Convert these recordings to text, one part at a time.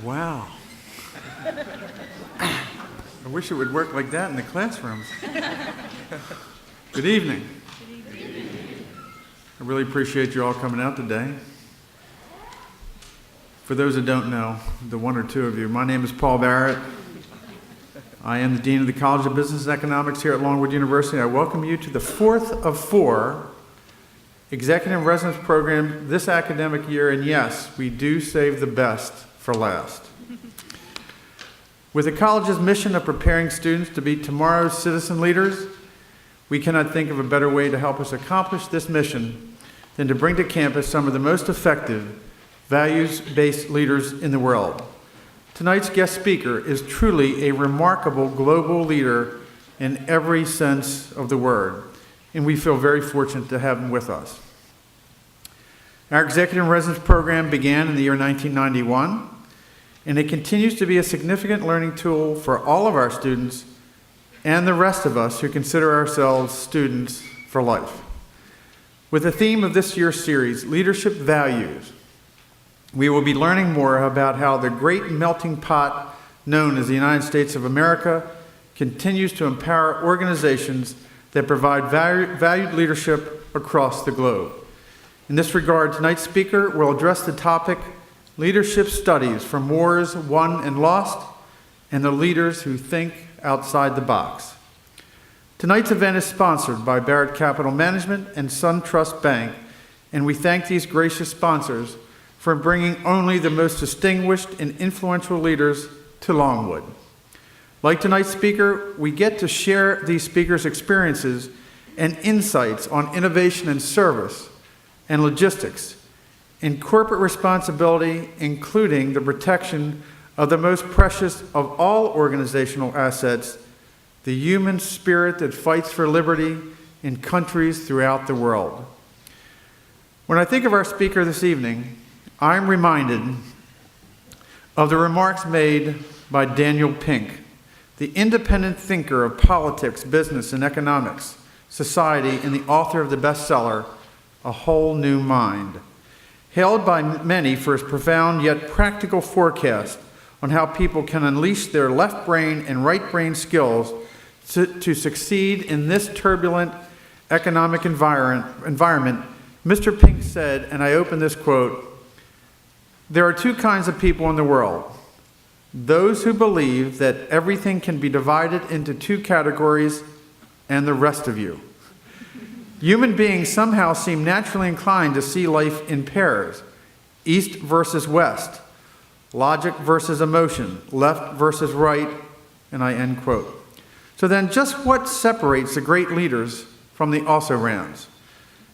Wow. I wish it would work like that in the classrooms. Good evening. Good evening. I really appreciate you all coming out today. For those that don't know, the one or two of you, my name is Paul Barrett. I am the Dean of the College of Business and Economics here at Longwood University. I welcome you to the fourth of four Executive Residence Program this academic year, and yes, we do save the best for last. With the college's mission of preparing students to be tomorrow's citizen leaders, we cannot think of a better way to help us accomplish this mission than to bring to campus some of the most effective, values-based leaders in the world. Tonight's guest speaker is truly a remarkable global leader in every sense of the word, and we feel very fortunate to have him with us. Our Executive Residence Program began in the year 1991, and it continues to be a significant learning tool for all of our students and the rest of us who consider ourselves students for life. With the theme of this year's series, Leadership Values, we will be learning more about how the great melting pot known as the United States of America continues to empower organizations that provide valued leadership across the globe. In this regard, tonight's speaker will address the topic, Leadership Studies from Wars Won and Lost, and the Leaders Who Think Outside the Box. Tonight's event is sponsored by Barrett Capital Management and SunTrust Bank, and we thank these gracious sponsors for bringing only the most distinguished and influential leaders to Longwood. Like tonight's speaker, we get to share these speakers' experiences and insights on innovation and service and logistics and corporate responsibility, including the protection of the most precious of all organizational assets, the human spirit that fights for liberty in countries throughout the world. When I think of our speaker this evening, I'm reminded of the remarks made by Daniel Pink, the independent thinker of politics, business, and economics, society, and the author of the bestseller, A Whole New Mind. Hailed by many for his profound yet practical forecast on how people can unleash their left brain and right brain skills to succeed in this turbulent economic environment, Mr. Pink said, and I open this quote, "There are two kinds of people in the world. Those who believe that everything can be divided into two categories and the rest of you. Human beings somehow seem naturally inclined to see life in pairs, east versus west, logic versus emotion, left versus right," and I end quote. So then just what separates the great leaders from the also-rans?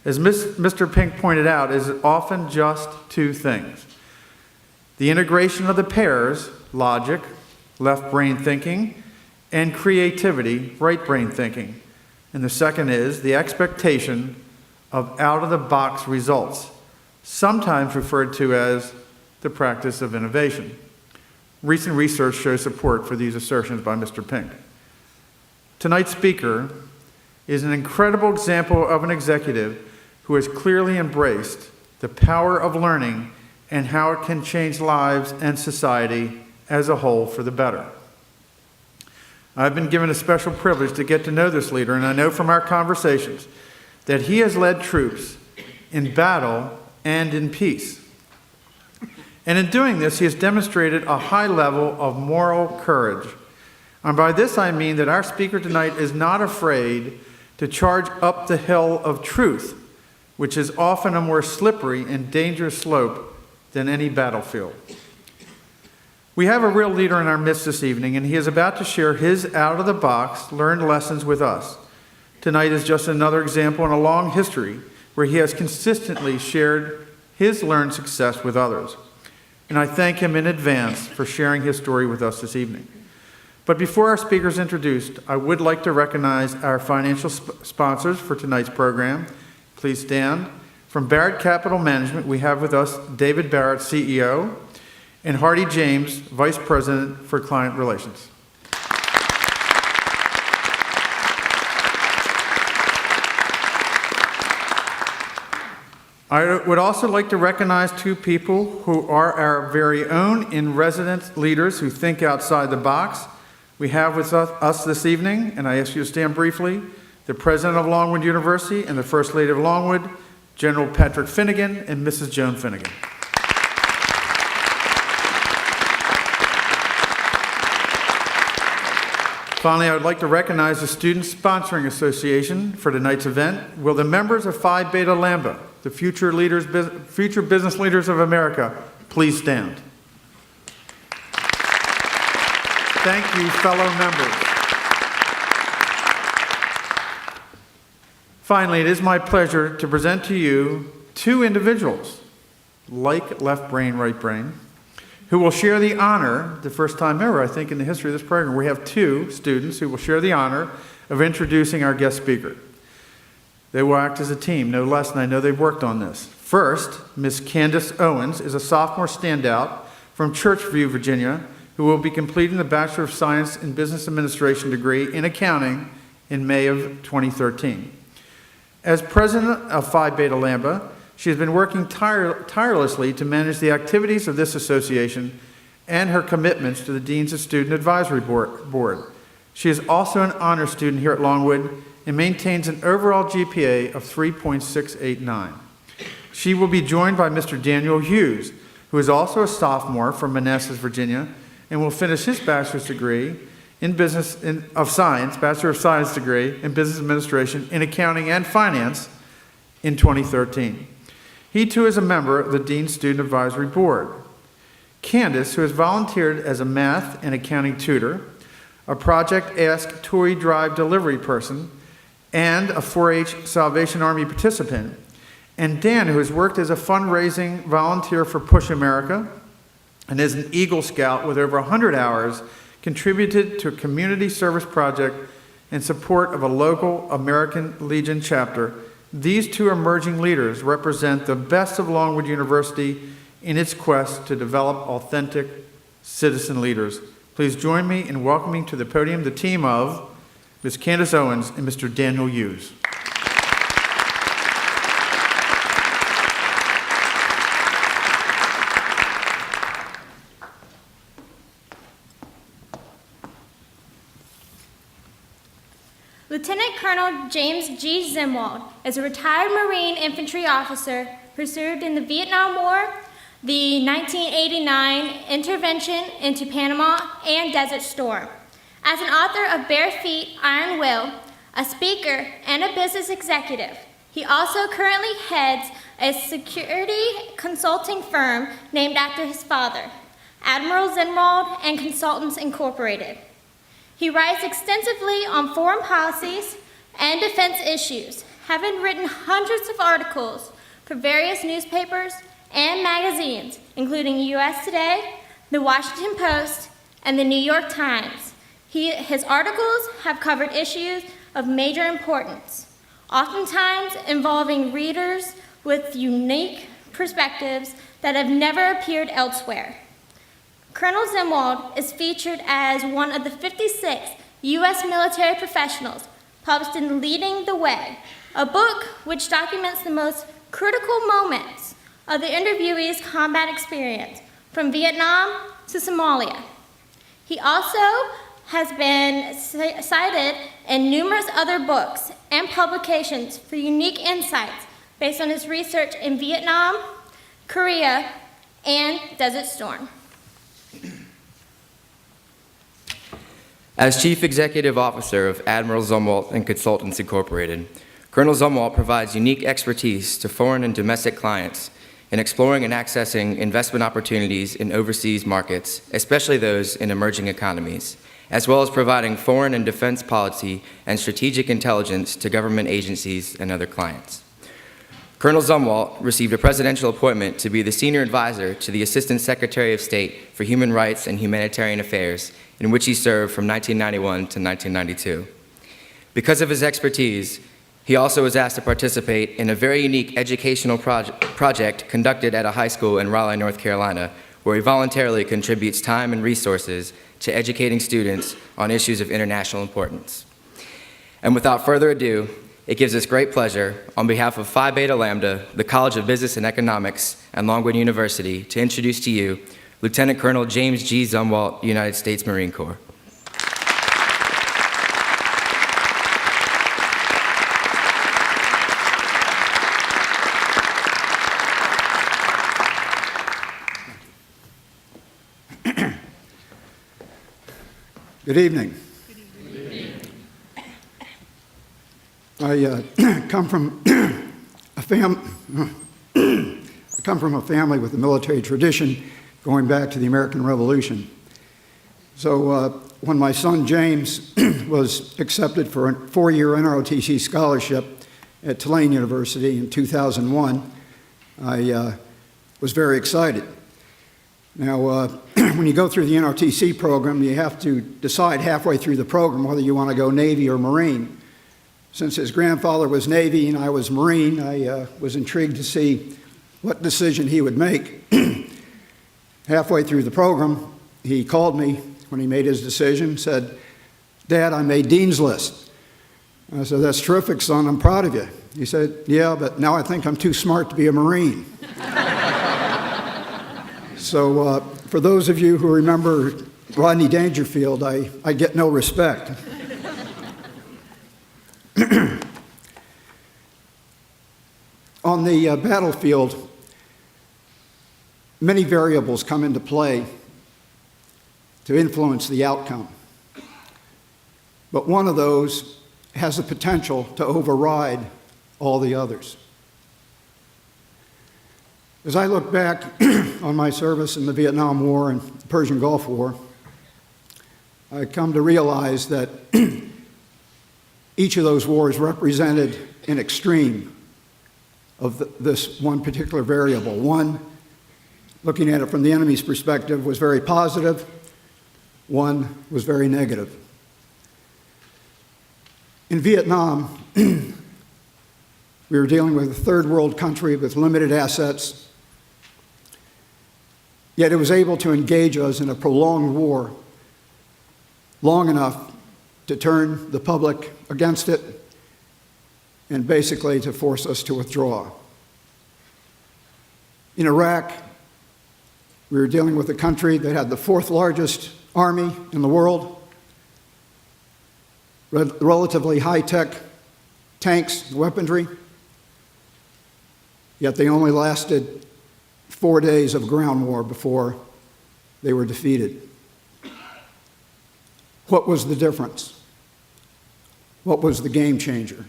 As Mr. Pink pointed out, is often just two things. The integration of the pairs, logic, left brain thinking, and creativity, right brain thinking. And the second is the expectation of out-of-the-box results, sometimes referred to as the practice of innovation. Recent research shows support for these assertions by Mr. Pink. Tonight's speaker is an incredible example of an executive who has clearly embraced the power of learning and how it can change lives and society as a whole for the better. I've been given a special privilege to get to know this leader, and I know from our conversations that he has led troops in battle and in peace. And in doing this, he has demonstrated a high level of moral courage. And by this I mean that our speaker tonight is not afraid to charge up the hill of truth, which is often a more slippery and dangerous slope than any battlefield. We have a real leader in our midst this evening, and he is about to share his out-of-the-box learned lessons with us. Tonight is just another example in a long history where he has consistently shared his learned success with others. And I thank him in advance for sharing his story with us this evening. But before our speaker is introduced, I would like to recognize our financial sponsors for tonight's program. Please stand. From Barrett Capital Management, we have with us David Barrett, CEO, and Hardy James, Vice President for Client Relations. I would also like to recognize two people who are our very own in-residence leaders who think outside the box. We have with us this evening, and I ask you to stand briefly, the President of Longwood University and the First Lady of Longwood, General Patrick Finnegan and Mrs. Joan Finnegan. Finally, I would like to recognize the Student Sponsoring Association for tonight's event. Will the members of Phi Beta Lambda, the future business leaders of America, please stand. Thank you, fellow members. Finally, it is my pleasure to present to you two individuals, like left brain, right brain, who will share the honor, the first time ever, I think, in the history of this program. We have two students who will share the honor of introducing our guest speaker. They will act as a team, no less, and I know they've worked on this. First, Ms. Candace Owens is a sophomore standout from Churchview, Virginia, who will be completing the Bachelor of Science in Business Administration degree in accounting in May of 2013. As president of Phi Beta Lambda, she has been working tirelessly to manage the activities of this association and her commitments to the Deans of Student Advisory Board. She is also an honor student here at Longwood and maintains an overall GPA of 3.689. She will be joined by Mr. Daniel Hughes, who is also a sophomore from Manassas, Virginia, and will finish his bachelor's degree in Bachelor of Science degree in Business Administration in Accounting and Finance in 2013. He too is a member of the Dean's Student Advisory Board. Candace, who has volunteered as a math and accounting tutor, a Project Ask Toy Drive delivery person, and a 4-H Salvation Army participant, and Dan, who has worked as a fundraising volunteer for Push America and is an Eagle Scout with over 100 hours, contributed to a community service project in support of a local American Legion chapter. These two emerging leaders represent the best of Longwood University in its quest to develop authentic citizen leaders. Please join me in welcoming to the podium the team of Ms. Candace Owens and Mr. Daniel Hughes. Lieutenant Colonel James G. Zumwalt is a retired Marine infantry officer who served in the Vietnam War, the 1989 intervention into Panama, and Desert Storm. As an author of Bare Feet, Iron Will, a speaker, and a business executive, he also currently heads a security consulting firm named after his father, Admiral Zumwalt Consultants, Incorporated. He writes extensively on foreign policies and defense issues, having written hundreds of articles for various newspapers and magazines, including U.S. Today, The Washington Post, and The New York Times. His articles have covered issues of major importance, oftentimes involving readers with unique perspectives that have never appeared elsewhere. Colonel Zumwalt is featured as one of the 56 U.S. military professionals published in Leading the Way, a book which documents the most critical moments of the interviewee's combat experience, from Vietnam to Somalia. He also has been cited in numerous other books and publications for unique insights based on his research in Vietnam, Korea, and Desert Storm. As Chief Executive Officer of Admiral Zumwalt Consultants, Incorporated, Colonel Zumwalt provides unique expertise to foreign and domestic clients in exploring and accessing investment opportunities in overseas markets, especially those in emerging economies, as well as providing foreign and defense policy and strategic intelligence to government agencies and other clients. Colonel Zumwalt received a presidential appointment to be the senior advisor to the Assistant Secretary of State for Human Rights and Humanitarian Affairs, in which he served from 1991 to 1992. Because of his expertise, he also was asked to participate in a very unique educational project conducted at a high school in Raleigh, North Carolina, where he voluntarily contributes time and resources to educating students on issues of international importance. And without further ado, it gives us great pleasure, on behalf of Phi Beta Lambda, the College of Business and Economics, and Longwood University, to introduce to you Lieutenant Colonel James G. Zumwalt, United States Marine Corps. Good evening. I come from a family with a military tradition going back to the American Revolution. So when my son James was accepted for a 4-year NROTC scholarship at Tulane University in 2001, I was very excited. Now, when you go through the NROTC program, you have to decide halfway through the program whether you want to go Navy or Marine. Since his grandfather was Navy and I was Marine, I was intrigued to see what decision he would make. Halfway through the program, he called me when he made his decision, said, "Dad, I made Dean's List." I said, "That's terrific, son, I'm proud of you." He said, "Yeah, but now I think I'm too smart to be a Marine." So for those of you who remember Rodney Dangerfield, I get no respect. On the battlefield, many variables come into play to influence the outcome. But one of those has the potential to override all the others. As I look back on my service in the Vietnam War and the Persian Gulf War, I come to realize that each of those wars represented an extreme of this one particular variable. One, looking at it from the enemy's perspective, was very positive. One was very negative. In Vietnam, we were dealing with a third world country with limited assets, yet it was able to engage us in a prolonged war long enough to turn the public against it and basically to force us to withdraw. In Iraq, we were dealing with a country that had the 4th largest army in the world, relatively high-tech tanks and weaponry, yet they only lasted 4 days of ground war before they were defeated. What was the difference? What was the game changer?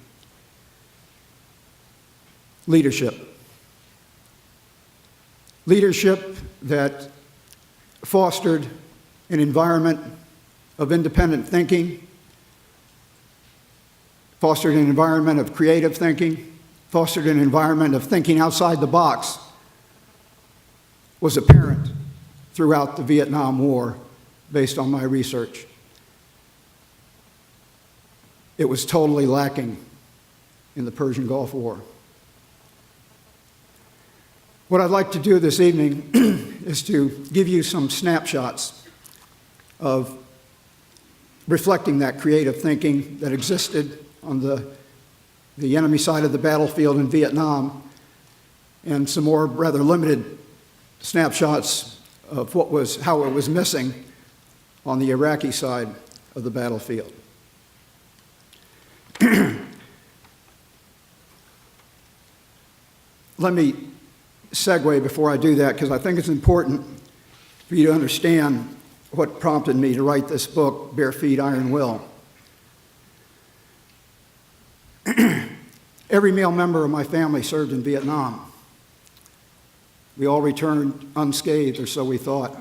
Leadership. Leadership that fostered an environment of independent thinking, fostered an environment of creative thinking, fostered an environment of thinking outside the box, was apparent throughout the Vietnam War based on my research. It was totally lacking in the Persian Gulf War. What I'd like to do this evening is to give you some snapshots of reflecting that creative thinking that existed on the enemy side of the battlefield in Vietnam, and some more rather limited snapshots of how it was missing on the Iraqi side of the battlefield. Let me segue before I do that, because I think it's important for you to understand what prompted me to write this book, Bare Feet, Iron Will. Every male member of my family served in Vietnam. We all returned unscathed, or so we thought.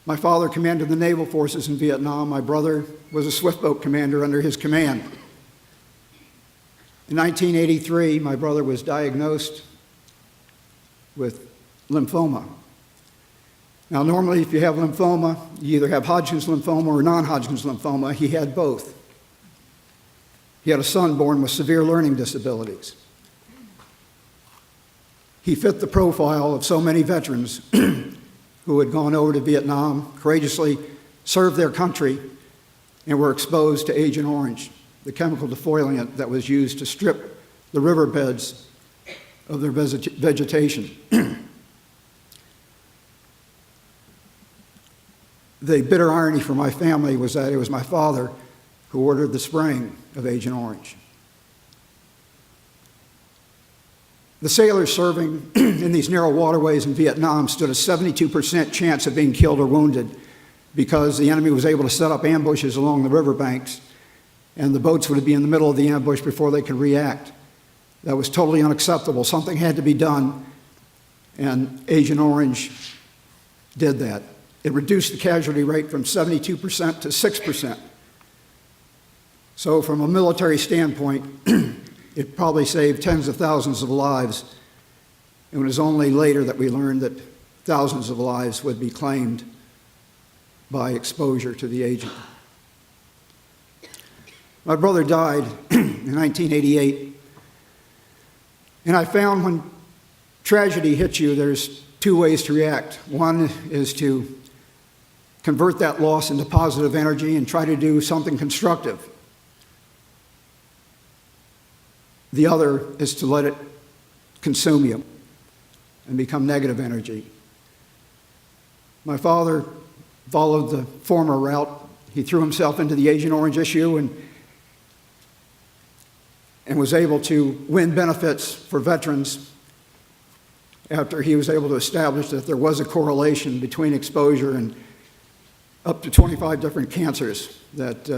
My father commanded the naval forces in Vietnam. My brother was a swiftboat commander under his command. In 1983, my brother was diagnosed with lymphoma. Now, normally, if you have lymphoma, you either have Hodgkin's lymphoma or non-Hodgkin's lymphoma. He had both. He had a son born with severe learning disabilities. He fit the profile of so many veterans who had gone over to Vietnam, courageously served their country, and were exposed to Agent Orange the chemical defoliant that was used to strip the riverbeds of their vegetation. The bitter irony for my family was that it was my father who ordered the spraying of Agent Orange. The sailors serving in these narrow waterways in Vietnam stood a 72% chance of being killed or wounded because the enemy was able to set up ambushes along the riverbanks, and the boats would be in the middle of the ambush before they could react. That was totally unacceptable. Something had to be done, and Agent Orange did that. It reduced the casualty rate from 72% to 6%. So from a military standpoint, it probably saved tens of thousands of lives. It was only later that we learned that thousands of lives would be claimed by exposure to the agent. My brother died in 1988, and I found when tragedy hits you, there's two ways to react. One is to convert that loss into positive energy and try to do something constructive. The other is to let it consume you and become negative energy. My father followed the former route. He threw himself into the Agent Orange issue and was able to win benefits for veterans after he was able to establish that there was a correlation between exposure and up to 25 different cancers that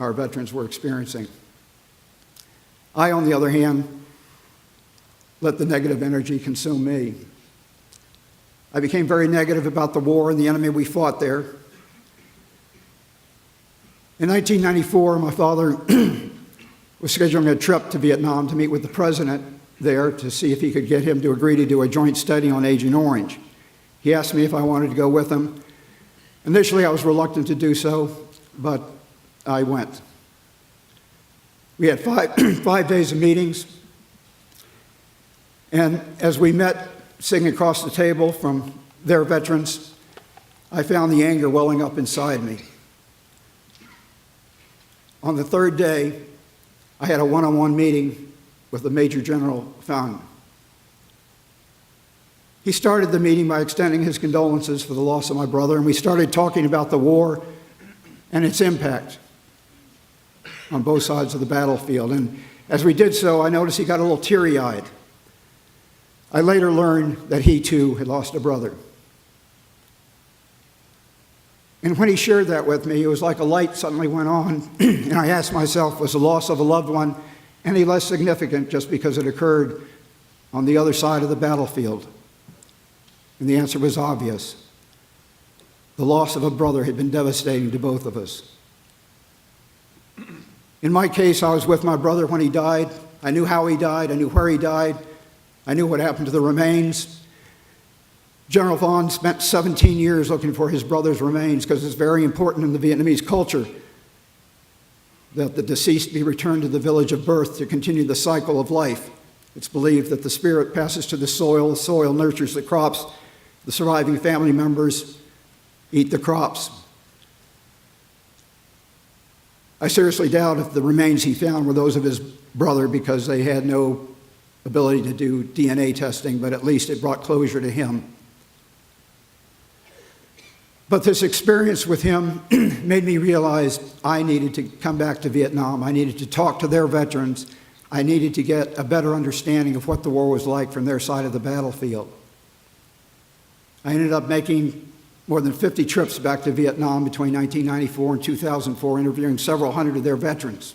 our veterans were experiencing. I, on the other hand, let the negative energy consume me. I became very negative about the war and the enemy we fought there. In 1994, my father was scheduling a trip to Vietnam to meet with the president there to see if he could get him to agree to do a joint study on Agent Orange. He asked me if I wanted to go with him. Initially, I was reluctant to do so, but I went. We had five days of meetings, and as we met sitting across the table from their veterans, I found the anger welling up inside me. On the third day, I had a one-on-one meeting with the Major General Fang. He started the meeting by extending his condolences for the loss of my brother, and we started talking about the war and its impact on both sides of the battlefield. And as we did so, I noticed he got a little teary-eyed. I later learned that he, too, had lost a brother. And when he shared that with me, it was like a light suddenly went on, and I asked myself, was the loss of a loved one any less significant just because it occurred on the other side of the battlefield? And the answer was obvious. The loss of a brother had been devastating to both of us. In my case, I was with my brother when he died. I knew how he died. I knew where he died. I knew what happened to the remains. General Vaughn spent 17 years looking for his brother's remains because it's very important in the Vietnamese culture that the deceased be returned to the village of birth to continue the cycle of life. It's believed that the spirit passes to the soil nurtures the crops, the surviving family members eat the crops. I seriously doubt if the remains he found were those of his brother because they had no ability to do DNA testing, but at least it brought closure to him. But this experience with him made me realize I needed to come back to Vietnam. I needed to talk to their veterans. I needed to get a better understanding of what the war was like from their side of the battlefield. I ended up making more than 50 trips back to Vietnam between 1994 and 2004, interviewing several hundred of their veterans.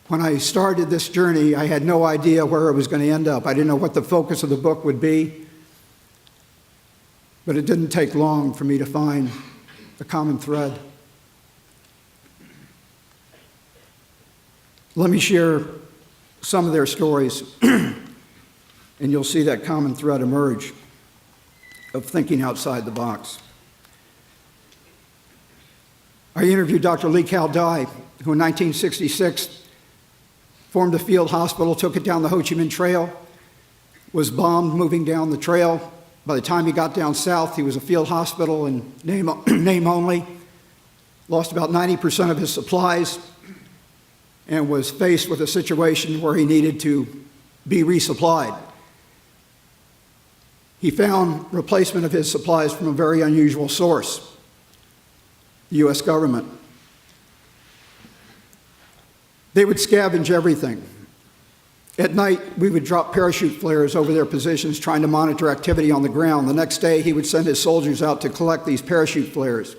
When I started this journey, I had no idea where it was going to end up. I didn't know what the focus of the book would be, but it didn't take long for me to find a common thread. Let me share some of their stories, and you'll see that common thread emerge of thinking outside the box. I interviewed Dr. Lee Cao Dai, who in 1966 formed a field hospital, took it down the Ho Chi Minh Trail, was bombed moving down the trail. By the time he got down south, he was a field hospital in name only. lost about 90% of his supplies, and was faced with a situation where he needed to be resupplied. He found replacement of his supplies from a very unusual source, the U.S. government. They would scavenge everything. At night, we would drop parachute flares over their positions trying to monitor activity on the ground. The next day, he would send his soldiers out to collect these parachute flares.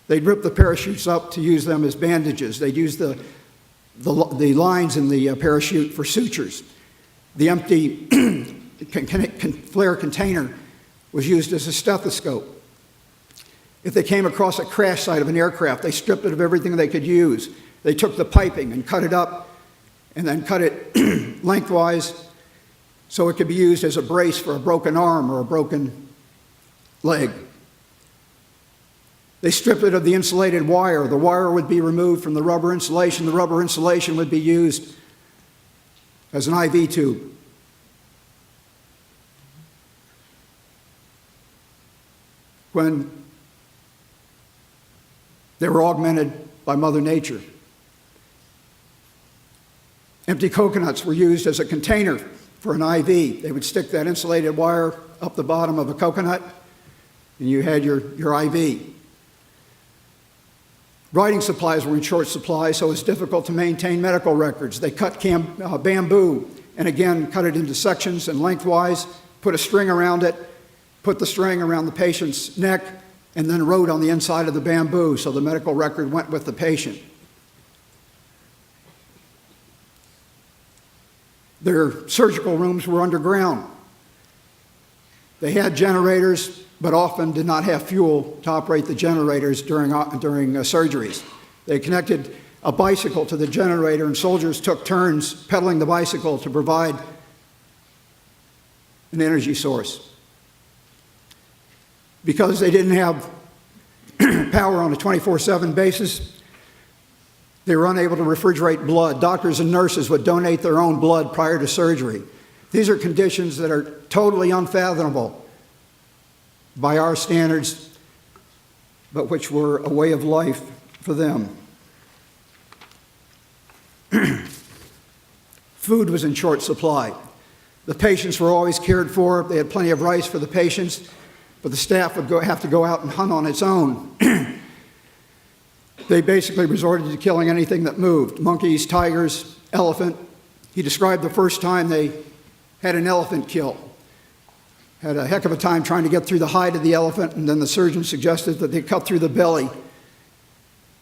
They'd rip the parachutes up to use them as bandages. They'd use the lines in the parachute for sutures. The empty flare container was used as a stethoscope. If they came across a crash site of an aircraft, they stripped it of everything they could use. They took the piping and cut it up and then cut it lengthwise so it could be used as a brace for a broken arm or a broken leg. They stripped it of the insulated wire. The wire would be removed from the rubber insulation. The rubber insulation would be used as an IV tube. When they were augmented by Mother Nature. Empty coconuts were used as a container for an IV. They would stick that insulated wire up the bottom of a coconut, and you had your IV. Writing supplies were in short supply, so it was difficult to maintain medical records. They cut bamboo and again cut it into sections and lengthwise, put a string around it, put the string around the patient's neck, and then wrote on the inside of the bamboo so the medical record went with the patient. Their surgical rooms were underground. They had generators, but often did not have fuel to operate the generators during surgeries. They connected a bicycle to the generator, and soldiers took turns pedaling the bicycle to provide an energy source. Because they didn't have power on a 24/7 basis, they were unable to refrigerate blood. Doctors and nurses would donate their own blood prior to surgery. These are conditions that are totally unfathomable by our standards, but which were a way of life for them. Food was in short supply. The patients were always cared for. They had plenty of rice for the patients, but the staff would have to go out and hunt on its own. They basically resorted to killing anything that moved: monkeys, tigers, elephant. He described the first time they had an elephant kill. Had a heck of a time trying to get through the hide of the elephant, and then the surgeon suggested that they cut through the belly.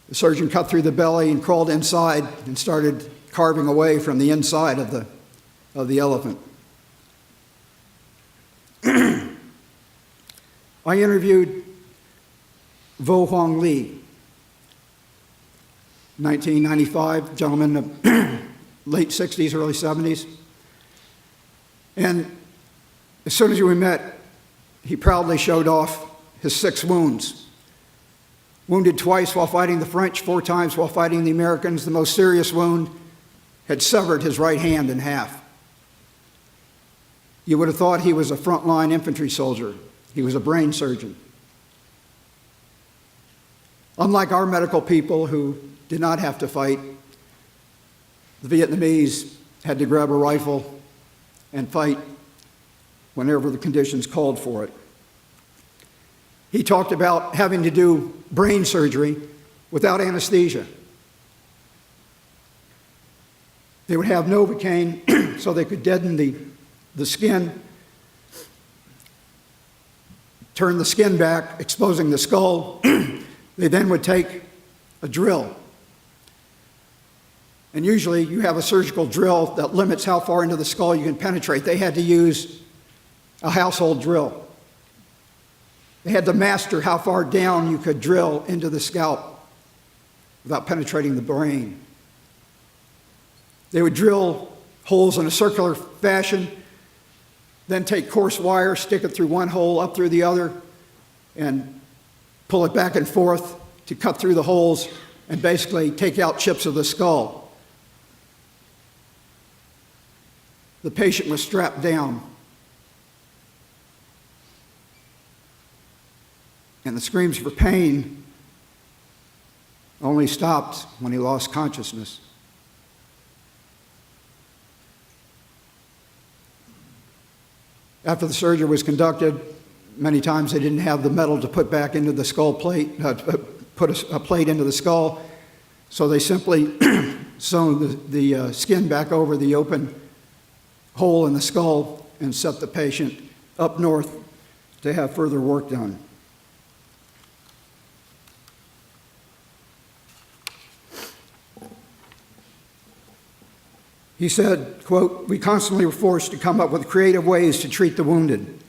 The surgeon cut through the belly and crawled inside and started carving away from the inside of the elephant. I interviewed Vo Huang Lee, 1995, gentleman of late 60s, early 70s. And as soon as we met, he proudly showed off his 6 wounds. Wounded twice while fighting the French, 4 times while fighting the Americans. The most serious wound had severed his right hand in half. You would have thought he was a frontline infantry soldier. He was a brain surgeon. Unlike our medical people who did not have to fight, the Vietnamese had to grab a rifle and fight whenever the conditions called for it. He talked about having to do brain surgery without anesthesia. They would have Novocaine so they could deaden the skin, turn the skin back, exposing the skull. They then would take a drill. And usually you have a surgical drill that limits how far into the skull you can penetrate. They had to use a household drill. They had to master how far down you could drill into the scalp without penetrating the brain. They would drill holes in a circular fashion, then take coarse wire, stick it through one hole, up through the other, and pull it back and forth to cut through the holes and basically take out chips of the skull. The patient was strapped down, and the screams for pain only stopped when he lost consciousness. After the surgery was conducted, many times they didn't have the metal to put back into the skull plate, put a plate into the skull, so they simply sewn the skin back over the open hole in the skull and sent the patient up north to have further work done. He said, quote, "We constantly were forced to come up with creative ways to treat the wounded.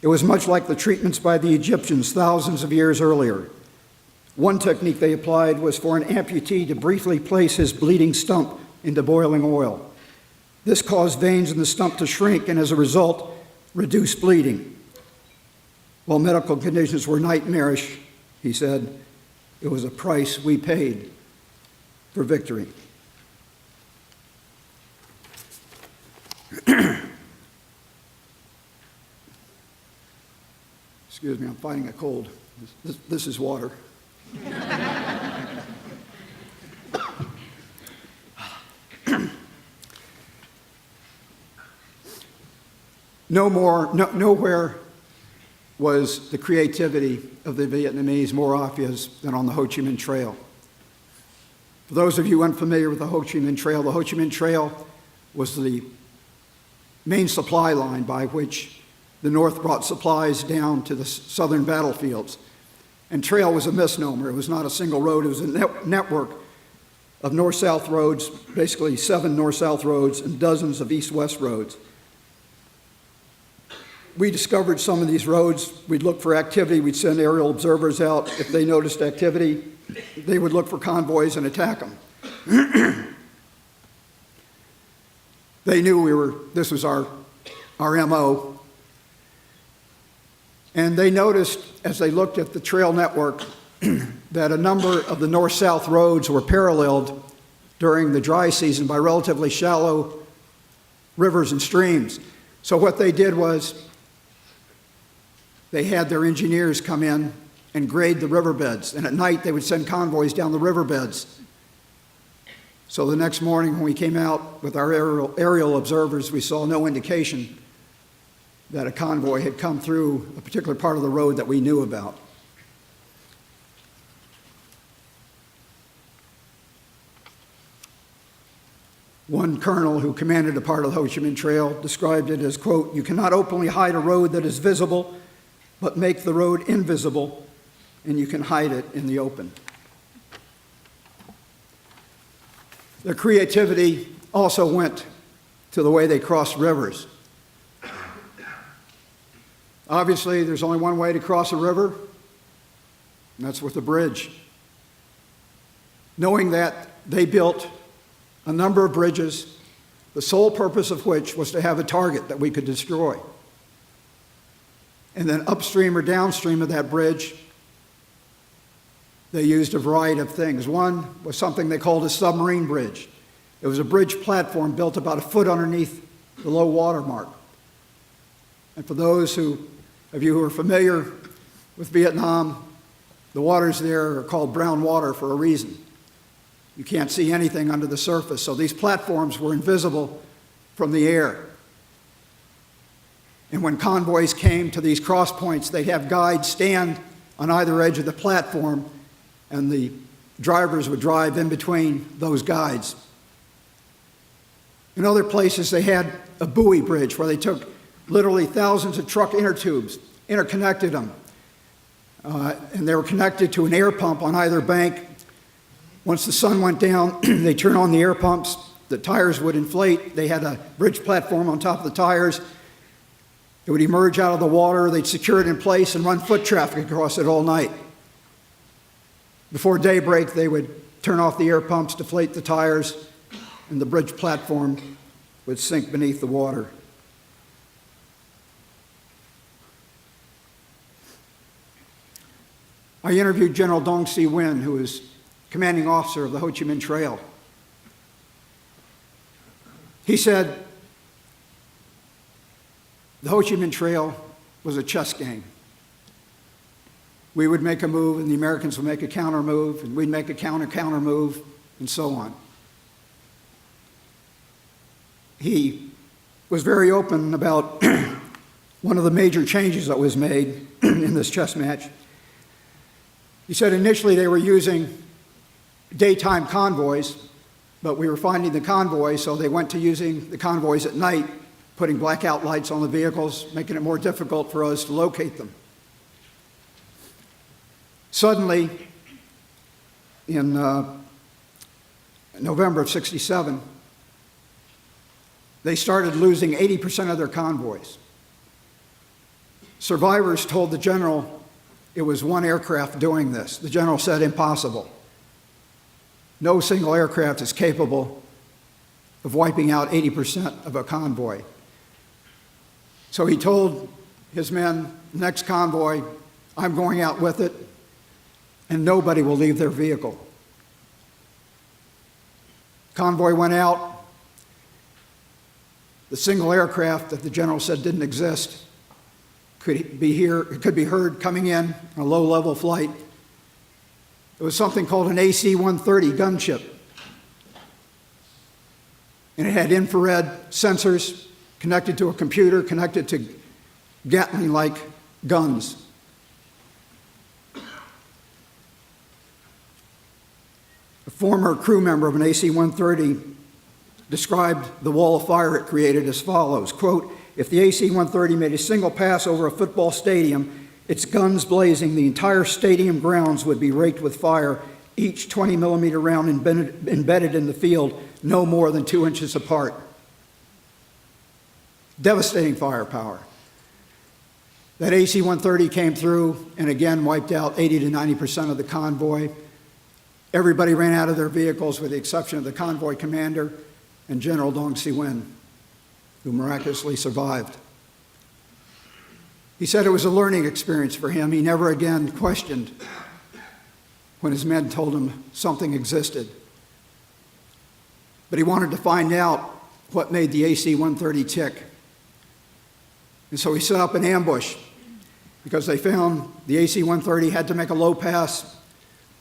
It was much like the treatments by the Egyptians thousands of years earlier. One technique they applied was for an amputee to briefly place his bleeding stump into boiling oil. This caused veins in the stump to shrink and, as a result, reduce bleeding. While medical conditions were nightmarish," he said, "it was a price we paid for victory." Excuse me, I'm fighting a cold. This is water. Nowhere was the creativity of the Vietnamese more obvious than on the Ho Chi Minh Trail. For those of you unfamiliar with the Ho Chi Minh Trail, the Ho Chi Minh Trail was the main supply line by which the North brought supplies down to the southern battlefields. And trail was a misnomer. It was not a single road. It was a network of north-south roads, basically 7 north-south roads and dozens of east-west roads. We discovered some of these roads. We'd look for activity. We'd send aerial observers out. If they noticed activity, they would look for convoys and attack them. They knew this was our MO. And they noticed, as they looked at the trail network, that a number of the north-south roads were paralleled during the dry season by relatively shallow rivers and streams. So what they did was they had their engineers come in and grade the riverbeds, and at night they would send convoys down the riverbeds. So the next morning when we came out with our aerial observers, we saw no indication that a convoy had come through a particular part of the road that we knew about. One colonel who commanded a part of the Ho Chi Minh Trail described it as, quote, "You cannot openly hide a road that is visible, but make the road invisible, and you can hide it in the open." Their creativity also went to the way they crossed rivers. Obviously, there's only one way to cross a river, and that's with a bridge. Knowing that, they built a number of bridges, the sole purpose of which was to have a target that we could destroy. And then upstream or downstream of that bridge, they used a variety of things. One was something they called a submarine bridge. It was a bridge platform built about a foot underneath the low water mark. And for those of you who are familiar with Vietnam, the waters there are called brown water for a reason. You can't see anything under the surface, so these platforms were invisible from the air. And when convoys came to these cross points, they'd have guides stand on either edge of the platform, and the drivers would drive in between those guides. In other places, they had a buoy bridge where they took literally thousands of truck inner tubes, interconnected them, and they were connected to an air pump on either bank. Once the sun went down, they turned on the air pumps, the tires would inflate, they had a bridge platform on top of the tires. It would emerge out of the water, they'd secure it in place and run foot traffic across it all night. Before daybreak, they would turn off the air pumps, deflate the tires, and the bridge platform would sink beneath the water. I interviewed General Dong Si Nguyen, who was commanding officer of the Ho Chi Minh Trail. He said, the Ho Chi Minh Trail was a chess game. We would make a move, and the Americans would make a counter move, and we'd make a counter move, and so on. He was very open about one of the major changes that was made in this chess match. He said initially they were using daytime convoys, but we were finding the convoys, so they went to using the convoys at night, putting blackout lights on the vehicles, making it more difficult for us to locate them. Suddenly, in November of '67, they started losing 80% of their convoys. Survivors told the general it was one aircraft doing this. The general said, impossible. No single aircraft is capable of wiping out 80% of a convoy. So he told his men, next convoy, I'm going out with it, and nobody will leave their vehicle. Convoy went out. The single aircraft that the general said didn't exist could be heard coming in on a low-level flight. It was something called an AC-130 gunship. And it had infrared sensors connected to a computer, connected to Gatling-like guns. A former crew member of an AC-130 described the wall of fire it created as follows, quote, if the AC-130 made a single pass over a football stadium, its guns blazing, the entire stadium grounds would be raked with fire, each 20-millimeter round embedded in the field, no more than 2 inches apart. Devastating firepower. That AC-130 came through and again wiped out 80 to 90% of the convoy. Everybody ran out of their vehicles with the exception of the convoy commander and General Dong Si-wen, who miraculously survived. He said it was a learning experience for him. He never again questioned when his men told him something existed. But he wanted to find out what made the AC-130 tick. And so he set up an ambush because they found the AC-130 had to make a low pass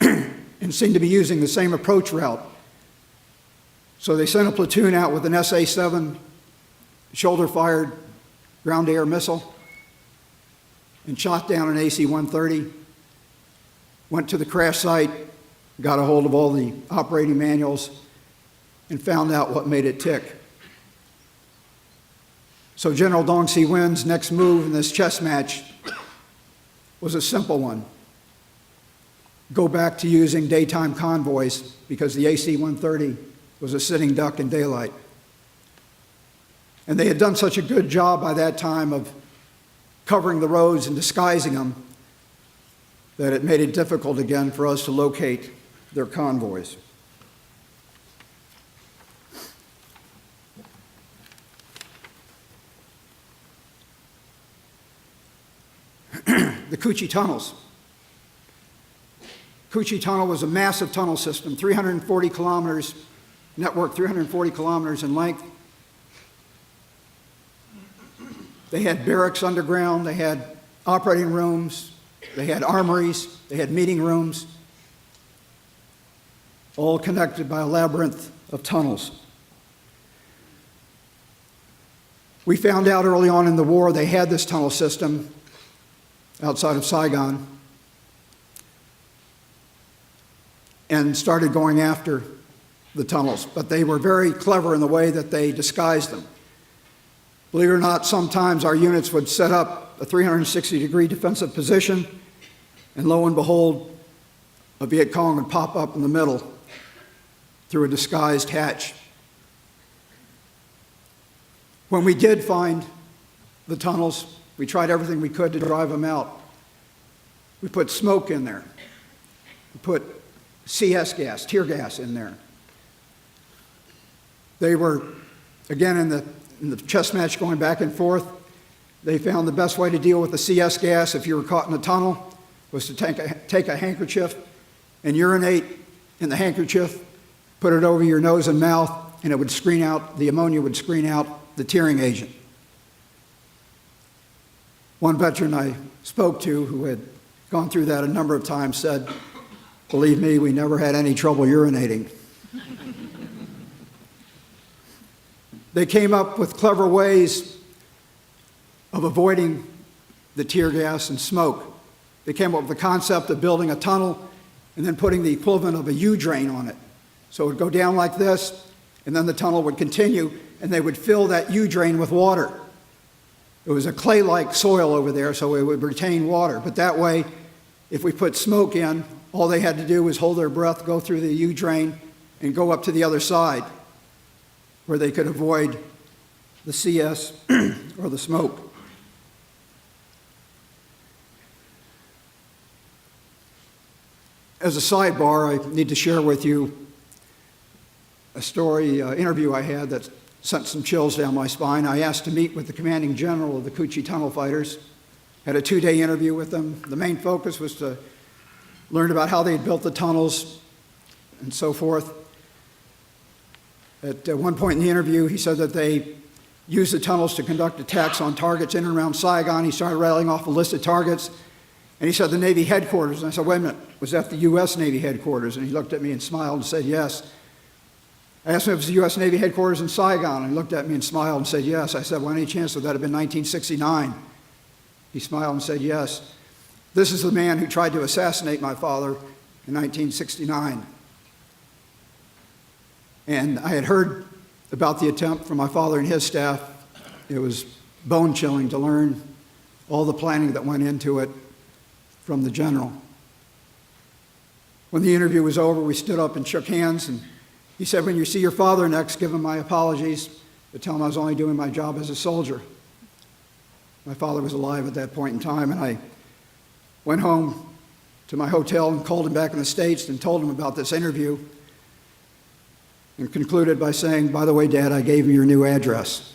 and seemed to be using the same approach route. So they sent a platoon out with an SA-7 shoulder-fired ground-to-air missile and shot down an AC-130, went to the crash site, got a hold of all the operating manuals, and found out what made it tick. So General Dong Si-wen's next move in this chess match was a simple one. Go back to using daytime convoys because the AC-130 was a sitting duck in daylight. And they had done such a good job by that time of covering the roads and disguising them that it made it difficult again for us to locate their convoys. The Cucci tunnels. Cucci Tunnel was a massive tunnel system, 340 kilometers, network 340 kilometers in length. They had barracks underground, they had operating rooms, they had armories, they had meeting rooms, all connected by a labyrinth of tunnels. We found out early on in the war they had this tunnel system outside of Saigon and started going after the tunnels. But they were very clever in the way that they disguised them. Believe it or not, sometimes our units would set up a 360-degree defensive position, and lo and behold, a Viet Cong would pop up in the middle through a disguised hatch. When we did find the tunnels, we tried everything we could to drive them out. We put smoke in there. We put CS gas, tear gas in there. They were, again, in the chess match going back and forth, they found the best way to deal with the CS gas if you were caught in a tunnel was to take a handkerchief and urinate in the handkerchief, put it over your nose and mouth, and it would screen out, the ammonia would screen out the tearing agent. One veteran I spoke to who had gone through that a number of times, said, "Believe me, we never had any trouble urinating." They came up with clever ways of avoiding the tear gas and smoke. They came up with the concept of building a tunnel and then putting the equivalent of a U-drain on it. So it would go down like this, and then the tunnel would continue, and they would fill that U-drain with water. It was a clay-like soil over there, so it would retain water. But that way, if we put smoke in, all they had to do was hold their breath, go through the U-drain, and go up to the other side, where they could avoid the CS or the smoke. As a sidebar, I need to share with you a story, interview I had that sent some chills down my spine. I asked to meet with the commanding general of the Coochie Tunnel Fighters. Had a 2-day interview with them. The main focus was to learn about how they had built the tunnels and so forth. At one point in the interview, he said that they used the tunnels to conduct attacks on targets in and around Saigon. He started rattling off a list of targets. And he said the Navy headquarters. And I said, "Wait a minute, was that the U.S. Navy headquarters?" And he looked at me and smiled and said, "Yes." I asked him if it was the U.S. Navy headquarters in Saigon. And he looked at me and smiled and said, "Yes." I said, "Well, any chance would that have been 1969? He smiled and said, "Yes." This is the man who tried to assassinate my father in 1969. And I had heard about the attempt from my father and his staff. It was bone-chilling to learn all the planning that went into it from the general. When the interview was over, we stood up and shook hands, and he said, "When you see your father next, give him my apologies, but tell him I was only doing my job as a soldier." My father was alive at that point in time, and I went home to my hotel and called him back in the States and told him about this interview and concluded by saying, "By the way, Dad, I gave him your new address."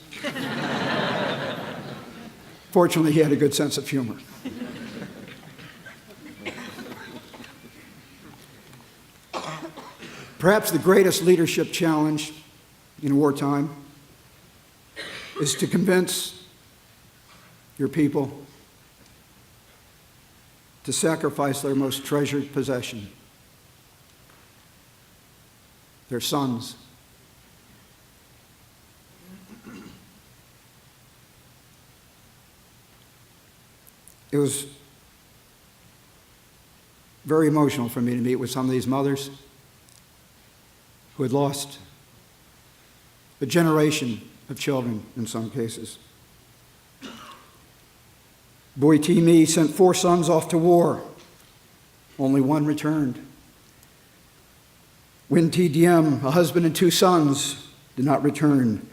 Fortunately, he had a good sense of humor. Perhaps the greatest leadership challenge in wartime is to convince your people to sacrifice their most treasured possession, their sons. It was very emotional for me to meet with some of these mothers who had lost a generation of children in some cases. Boy T. Me sent 4 sons off to war. Only 1 returned. Win T. Diem, a husband and 2 sons, did not return.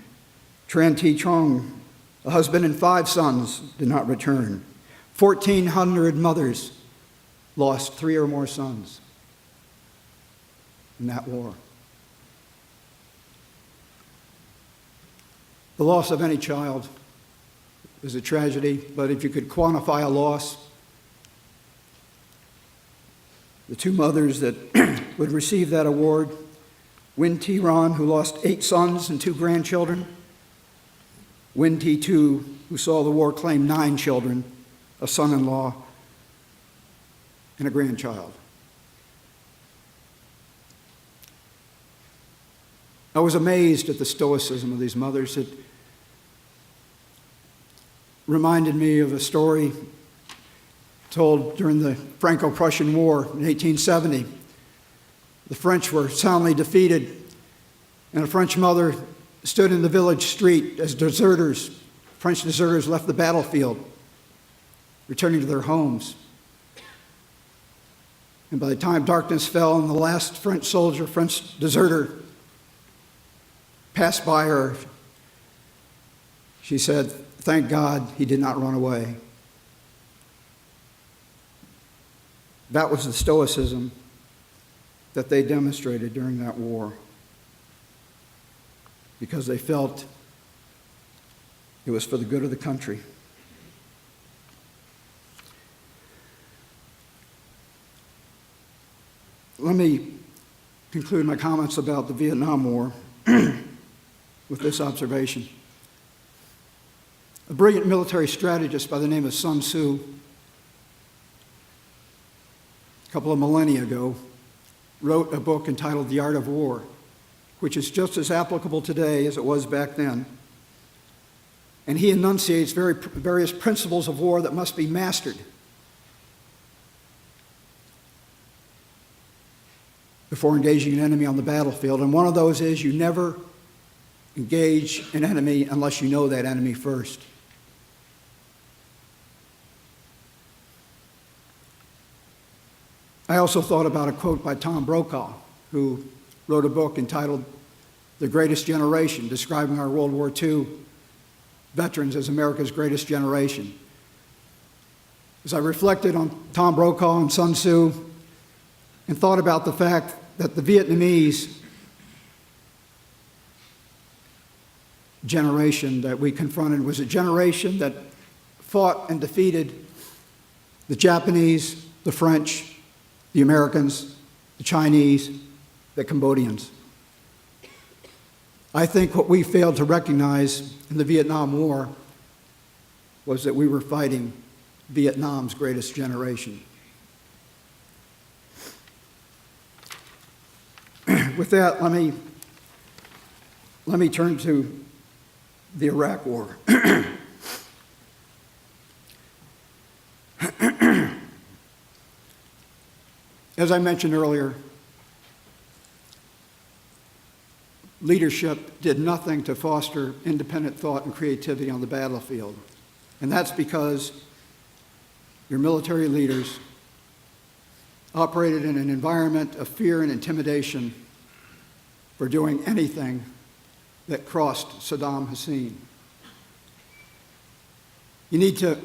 Tran T. Trong, a husband and 5 sons, did not return. 1,400 mothers lost 3 or more sons in that war. The loss of any child is a tragedy, but if you could quantify a loss, the 2 mothers that would receive that award, Win T. Ron, who lost 8 sons and 2 grandchildren, Win T. Tu, who saw the war claim 9 children, a son-in-law, and a grandchild. I was amazed at the stoicism of these mothers. It reminded me of a story told during the Franco-Prussian War in 1870. The French were soundly defeated, and a French mother stood in the village street as French deserters left the battlefield, returning to their homes. And by the time darkness fell and the last French deserter, passed by her, she said, "Thank God he did not run away." That was the stoicism that they demonstrated during that war, because they felt it was for the good of the country. Let me conclude my comments about the Vietnam War with this observation. A brilliant military strategist by the name of Sun Tzu couple of millennia ago, wrote a book entitled The Art of War, which is just as applicable today as it was back then. And he enunciates various principles of war that must be mastered before engaging an enemy on the battlefield. And one of those is you never engage an enemy unless you know that enemy first. I also thought about a quote by Tom Brokaw, who wrote a book entitled The Greatest Generation, describing our World War II veterans as America's greatest generation. As I reflected on Tom Brokaw and Sun Tzu and thought about the fact that the Vietnamese generation that we confronted was a generation that fought and defeated the Japanese, the French, the Americans, the Chinese, the Cambodians. I think what we failed to recognize in the Vietnam War was that we were fighting Vietnam's greatest generation. With that, let me turn to the Iraq War. As I mentioned earlier, leadership did nothing to foster independent thought and creativity on the battlefield. And that's because your military leaders operated in an environment of fear and intimidation for doing anything that crossed Saddam Hussein. You need to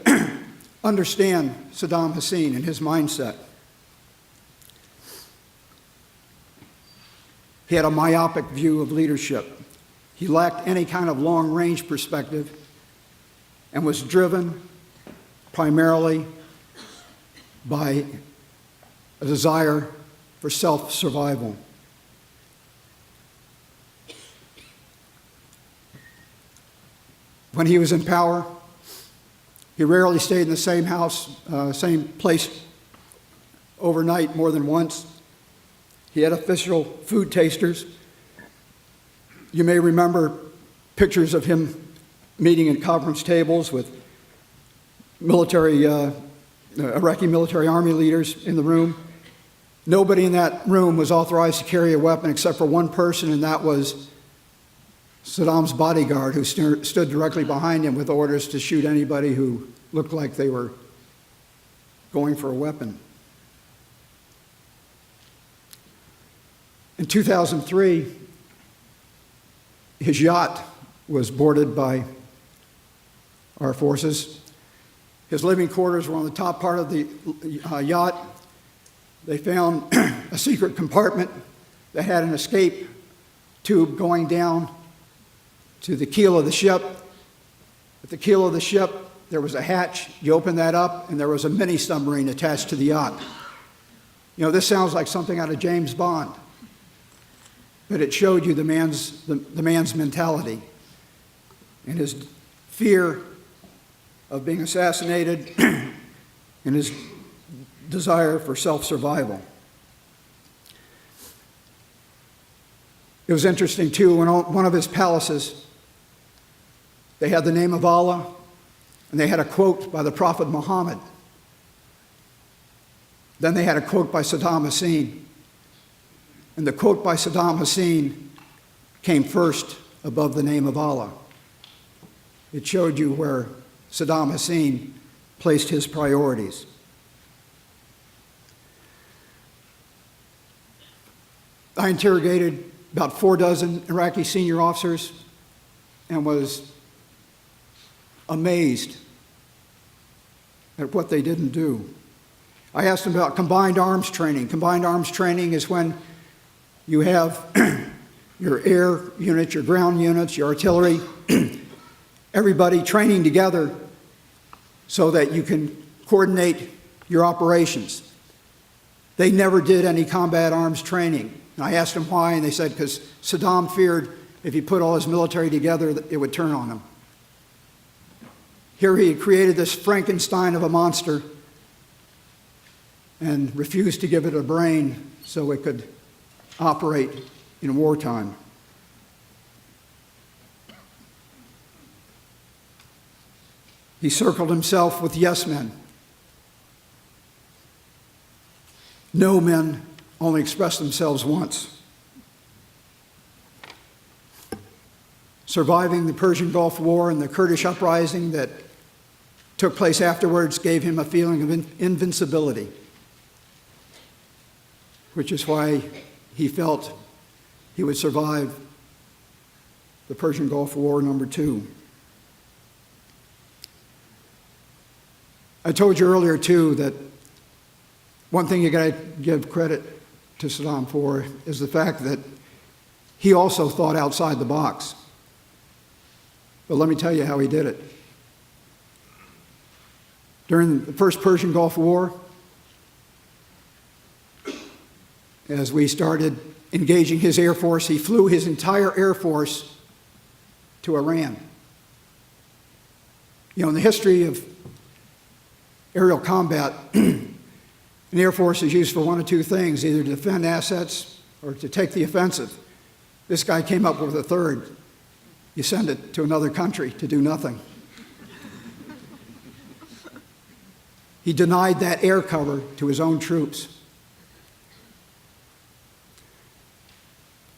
understand Saddam Hussein and his mindset. He had a myopic view of leadership. He lacked any kind of long-range perspective and was driven primarily by a desire for self-survival. When he was in power, he rarely stayed in the same house, same place overnight more than once. He had official food tasters. You may remember pictures of him meeting at conference tables with Iraqi military army leaders in the room. Nobody in that room was authorized to carry a weapon except for one person, and that was Saddam's bodyguard, who stood directly behind him with orders to shoot anybody who looked like they were going for a weapon. In 2003, his yacht was boarded by our forces. His living quarters were on the top part of the yacht. They found a secret compartment that had an escape tube going down to the keel of the ship. At the keel of the ship, there was a hatch. You open that up, and there was a mini submarine attached to the yacht. You know, this sounds like something out of James Bond, but it showed you the man's mentality and his fear of being assassinated and his desire for self-survival. It was interesting, too, in one of his palaces, they had the name of Allah, and they had a quote by the Prophet Muhammad. Then they had a quote by Saddam Hussein. And the quote by Saddam Hussein came first above the name of Allah. It showed you where Saddam Hussein placed his priorities. I interrogated about 4 dozen Iraqi senior officers and was amazed at what they didn't do. I asked them about combined arms training. Combined arms training is when you have your air units, your ground units, your artillery, everybody training together so that you can coordinate your operations. They never did any combat arms training. And I asked them why, and they said because Saddam feared if he put all his military together, it would turn on him. Here he had created this Frankenstein of a monster and refused to give it a brain so it could operate in wartime. He circled himself with yes men. No men only express themselves once. Surviving the Persian Gulf War and the Kurdish uprising that took place afterwards gave him a feeling of invincibility, which is why he felt he would survive the Persian Gulf War #2. I told you earlier, too, that one thing you got to give credit to Saddam for is the fact that he also thought outside the box. But let me tell you how he did it. During the first Persian Gulf War, as we started engaging his Air Force, he flew his entire Air Force to Iran. You know, in the history of aerial combat, an Air Force is used for one of two things, either to defend assets or to take the offensive. This guy came up with a third. You send it to another country to do nothing. He denied that air cover to his own troops.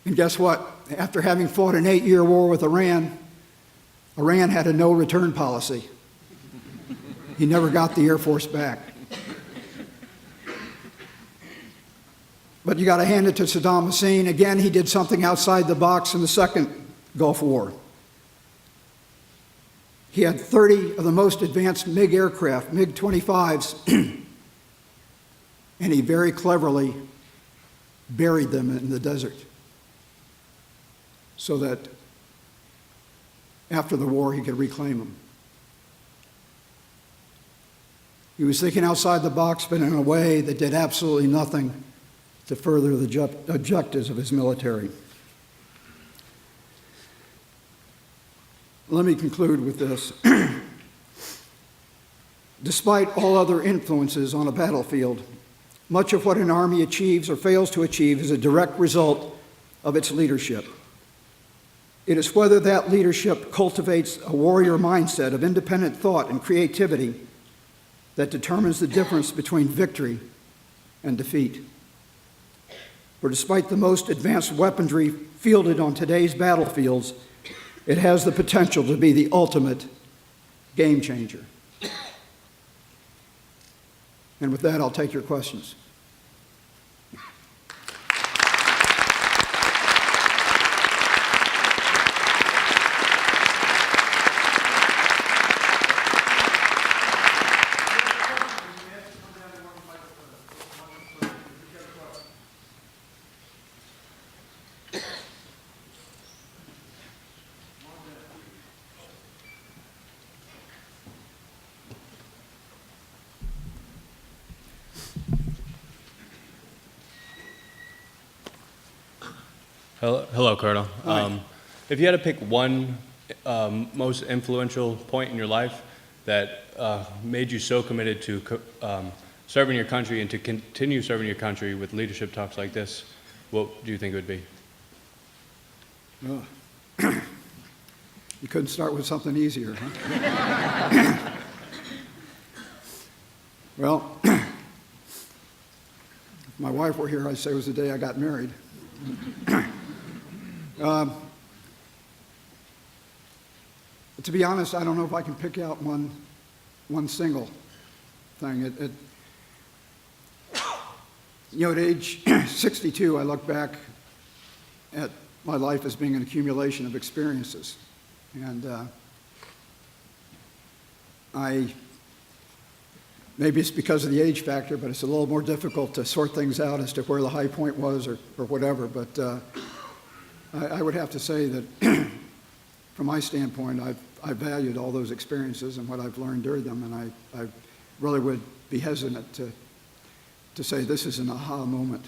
And guess what? After having fought an 8-year war with Iran, Iran had a no-return policy. He never got the Air Force back. But you got to hand it to Saddam Hussein. Again, he did something outside the box in the second Gulf War. He had 30 of the most advanced MiG aircraft, MiG-25s, and he very cleverly buried them in the desert so that after the war he could reclaim them. He was thinking outside the box, but in a way that did absolutely nothing to further the objectives of his military. Let me conclude with this. Despite all other influences on a battlefield, much of what an army achieves or fails to achieve is a direct result of its leadership. It is whether that leadership cultivates a warrior mindset of independent thought and creativity that determines the difference between victory and defeat. For despite the most advanced weaponry fielded on today's battlefields, it has the potential to be the ultimate game changer. And with that, I'll take your questions. Hello, Colonel. If you had to pick one most influential point in your life that made you so committed to serving your country and to continue serving your country with leadership talks like this, what do you think it would be? You couldn't start with something easier, huh? Well, if my wife were here, I'd say it was the day I got married. To be honest, I don't know if I can pick out one single thing. At age 62, I look back at my life as being an accumulation of experiences. And maybe it's because of the age factor, but it's a little more difficult to sort things out as to where the high point was or whatever. But I would have to say that from my standpoint, I've valued all those experiences and what I've learned during them, and I really would be hesitant to say this is an aha moment.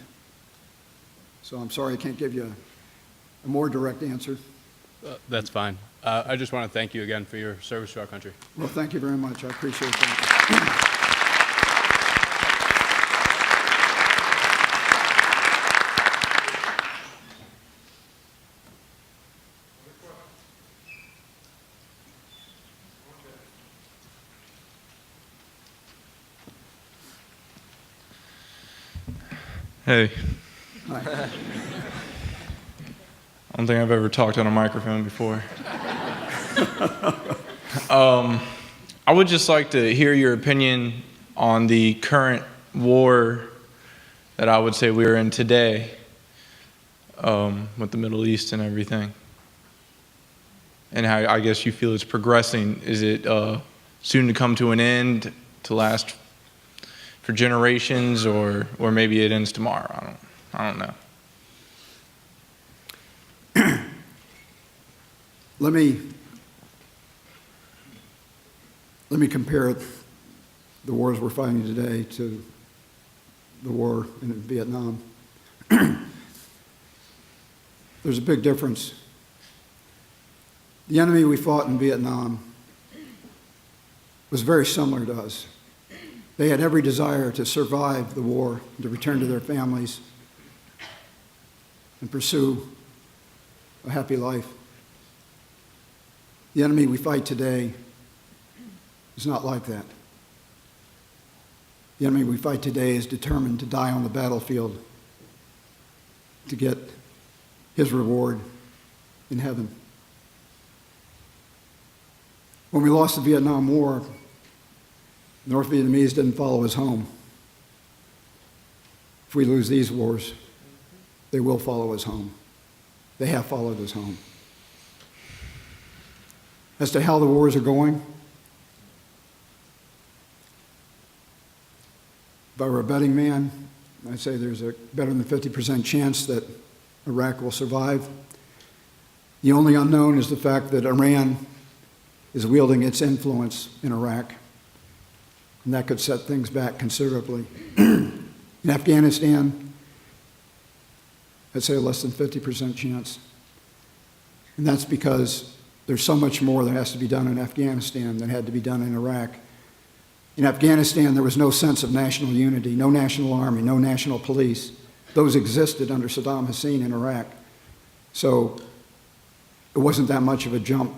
So I'm sorry I can't give you a more direct answer. That's fine. I just want to thank you again for your service to our country. Well, thank you very much. I appreciate that. Hey. Hi. I don't think I've ever talked on a microphone before. I would just like to hear your opinion on the current war that I would say we're in today, with the Middle East and everything. And how I guess you feel it's progressing. Is it soon to come to an end, to last for generations, or maybe it ends tomorrow? I don't know. Let me compare the wars we're fighting today to the war in Vietnam. There's a big difference. The enemy we fought in Vietnam was very similar to us. They had every desire to survive the war, to return to their families, and pursue a happy life. The enemy we fight today is not like that. The enemy we fight today is determined to die on the battlefield to get his reward in heaven. When we lost the Vietnam War, the North Vietnamese didn't follow us home. If we lose these wars, they will follow us home. They have followed us home. As to how the wars are going, if I were a betting man, I'd say there's a better than 50% chance that Iraq will survive. The only unknown is the fact that Iran is wielding its influence in Iraq, and that could set things back considerably. In Afghanistan, I'd say a less than 50% chance. And that's because there's so much more that has to be done in Afghanistan than had to be done in Iraq. In Afghanistan, there was no sense of national unity, no national army, no national police. Those existed under Saddam Hussein in Iraq. So it wasn't that much of a jump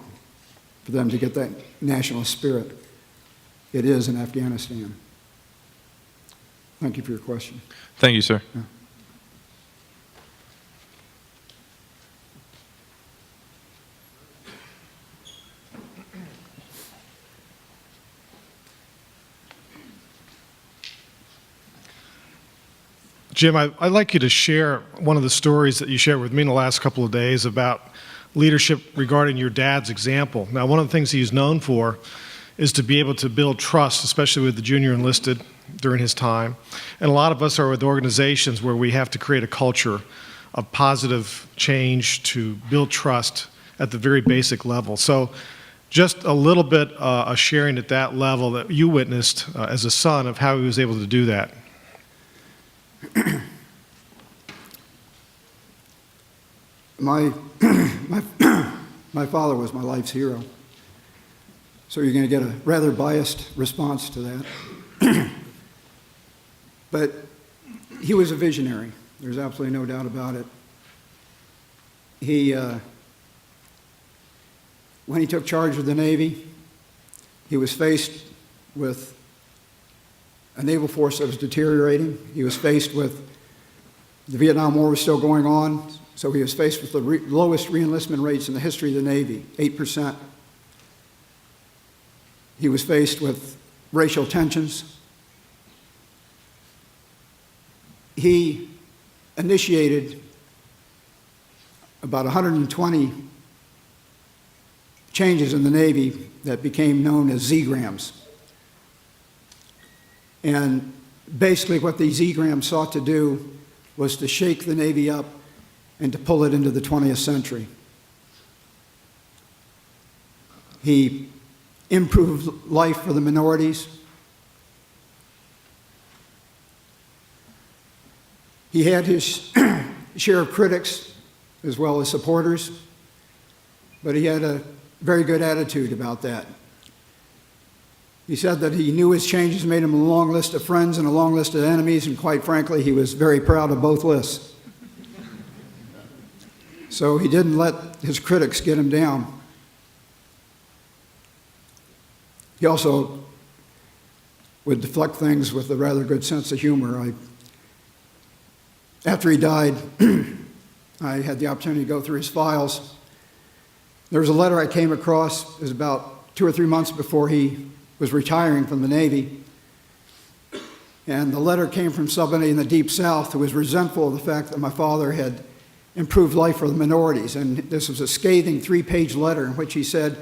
for them to get that national spirit. It is in Afghanistan. Thank you for your question. Thank you, sir. Yeah. Jim, I'd like you to share one of the stories that you shared with me in the last couple of days about leadership regarding your dad's example. Now, one of the things he's known for is to be able to build trust, especially with the junior enlisted during his time. And a lot of us are with organizations where we have to create a culture of positive change to build trust at the very basic level. So just a little bit of sharing at that level that you witnessed as a son of how he was able to do that. My father was my life's hero. So you're going to get a rather biased response to that. But he was a visionary. There's absolutely no doubt about it. When he took charge of the Navy, he was faced with a naval force that was deteriorating. He was faced with the Vietnam War was still going on, so he was faced with the lowest reenlistment rates in the history of the Navy, 8%. He was faced with racial tensions. He initiated about 120 changes in the Navy that became known as Z-grams. And basically what these Z-grams sought to do was to shake the Navy up and to pull it into the 20th century. He improved life for the minorities. He had his share of critics as well as supporters, but he had a very good attitude about that. He said that he knew his changes made him a long list of friends and a long list of enemies, and quite frankly, he was very proud of both lists. So he didn't let his critics get him down. He also would deflect things with a rather good sense of humor. After he died, I had the opportunity to go through his files. There was a letter I came across. It was about 2 or 3 months before he was retiring from the Navy. And the letter came from somebody in the Deep South who was resentful of the fact that my father had improved life for the minorities. And this was a scathing 3-page letter in which he said,